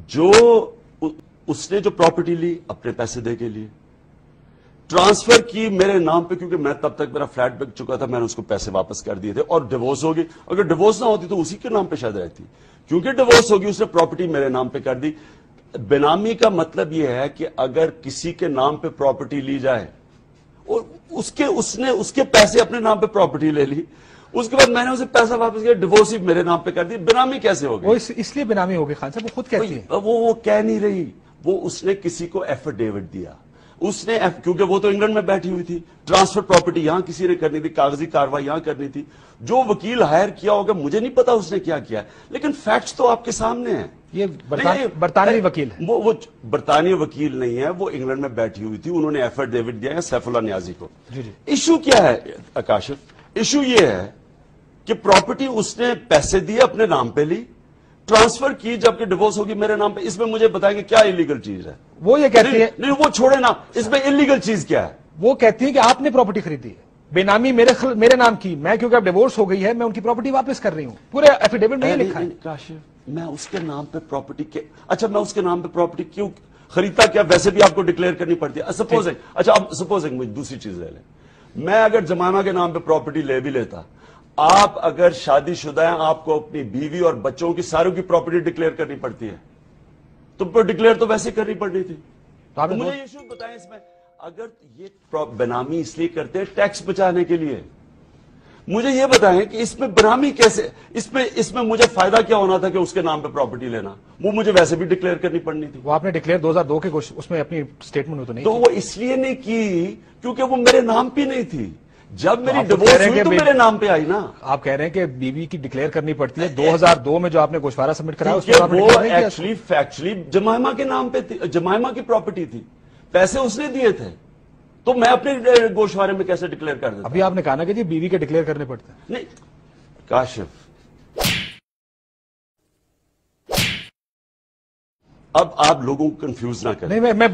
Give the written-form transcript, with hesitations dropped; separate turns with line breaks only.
جو اس نے جو پراپرٹی لی اپنے پیسے دے کے لیے ٹرانسفر کی میرے نام پہ، کیونکہ میں تب تک میرا فلیٹ بک چکا تھا، میں نے اس کو پیسے واپس کر دیے تھے، اور ڈیوورس ہوگی، اگر ڈیوورس نہ ہوتی تو اسی کے نام پہ شاید رہتی، کیونکہ ڈیوورس ہوگی اس نے پراپرٹی میرے نام پہ کر دی۔ بینامی کا مطلب یہ ہے کہ اگر کسی کے نام پہ پراپرٹی لی جائے اور اس نے اس کے پیسے اپنے نام پہ پراپرٹی لے لی، اس کے بعد میں نے اسے پیسہ واپس کیا، ڈیوورس ہی میرے نام پہ کر دی، بینامی کیسے ہوگی؟
وہ اس لیے بینامی ہوگی خان صاحب، وہ خود کہتی ہے۔
وہ کہہ نہیں رہی، وہ اس نے کسی کو ایفیڈیوٹ دیا، اس نے کیونکہ وہ تو انگلینڈ میں بیٹھی ہوئی تھی، ٹرانسفر پراپرٹی یہاں کسی نے کرنی تھی، کاغذی کاروائی یہاں کرنی تھی، جو وکیل ہائر کیا ہوگا مجھے نہیں پتا اس نے کیا کیا، لیکن فیکٹس تو آپ کے سامنے ہیں۔
یہ برطانوی وکیل ہے،
وہ برطانوی وکیل نہیں ہے، وہ انگلینڈ میں بیٹھی ہوئی تھی، انہوں نے ایفیڈیوٹ دیا ہے سیف اللہ نیازی کو۔ ایشو کیا ہے آکاشف؟ ایشو یہ ہے کہ پراپرٹی اس نے پیسے دیے اپنے نام پہ لی، ٹرانسفر کی جبکہ ڈیوورس ہوگی میرے نام پہ، اس میں مجھے بتائیں کہ کیا انلیگل چیز ہے؟
وہ یہ کہتی ہے
نہیں وہ چھوڑے نا، اس میں انلیگل چیز کیا ہے؟
وہ کہتی ہے کہ آپ نے پراپرٹی خریدی ہے بینامی میرے نام کی، میں کیونکہ اب ڈیوورس ہو گئی ہے میں ان کی پراپرٹی واپس کر رہی ہوں، پورے ایفیڈیوٹ میں یہ لکھا ہے۔
کاشف میں اس کے نام پہ پراپرٹی اچھا میں اس کے نام پہ پراپرٹی کیوں خریدتا؟ کیا ویسے بھی آپ کو ڈکلیئر کرنی پڑتی ہے؟ سپوزنگ اچھا اب سپوزنگ مجھے دوسری چیز لے لیں، میں اگر جمائمہ کے نام پہ پراپرٹی لے بھی لیتا، آپ اگر شادی شدہ ہیں آپ کو اپنی بیوی اور بچوں کی ساروں کی پراپرٹی ڈکلیئر کرنی پڑتی ہے، تو ڈکلیئر تو ویسے کرنی پڑنی تھی۔ تو مجھے یہ ایشو بتائیں اس میں، اگر یہ بینامی اس لیے کرتے ہیں ٹیکس بچانے کے لیے، مجھے یہ بتائیں کہ اس میں بینامی کیسے، اس میں مجھے فائدہ کیا ہونا تھا کہ اس کے نام پہ پراپرٹی لینا؟ وہ مجھے ویسے بھی ڈکلیئر کرنی پڑنی تھی۔
وہ آپ نے ڈکلیئر 2002 کے اس میں اپنی سٹیٹمنٹ تو نہیں،
تو وہ اس لیے نہیں کی کیونکہ وہ میرے نام پہ نہیں تھی، جب میری ڈیوورس ہوئی تو میرے نام پہ آئی نا۔
آپ کہہ رہے ہیں کہ بیوی کی ڈکلیئر کرنی پڑتی ہے، 2002 میں جو آپ نے گوشوارہ سبمٹ کرایا
وہ ایکچولی فیکچولی جمائمہ کے نام پہ تھی، جمائمہ کی پراپرٹی تھی، پیسے اس نے دیے تھے، تو میں اپنے گوشوارے میں کیسے ڈکلیئر کر دیتا؟
ابھی آپ نے کہا نا کہ جی بیوی کے ڈکلیئر کرنے پڑتے ہیں۔
نہیں کاشف، اب آپ لوگوں کو کنفیوز نہ کریں۔
نہیں میں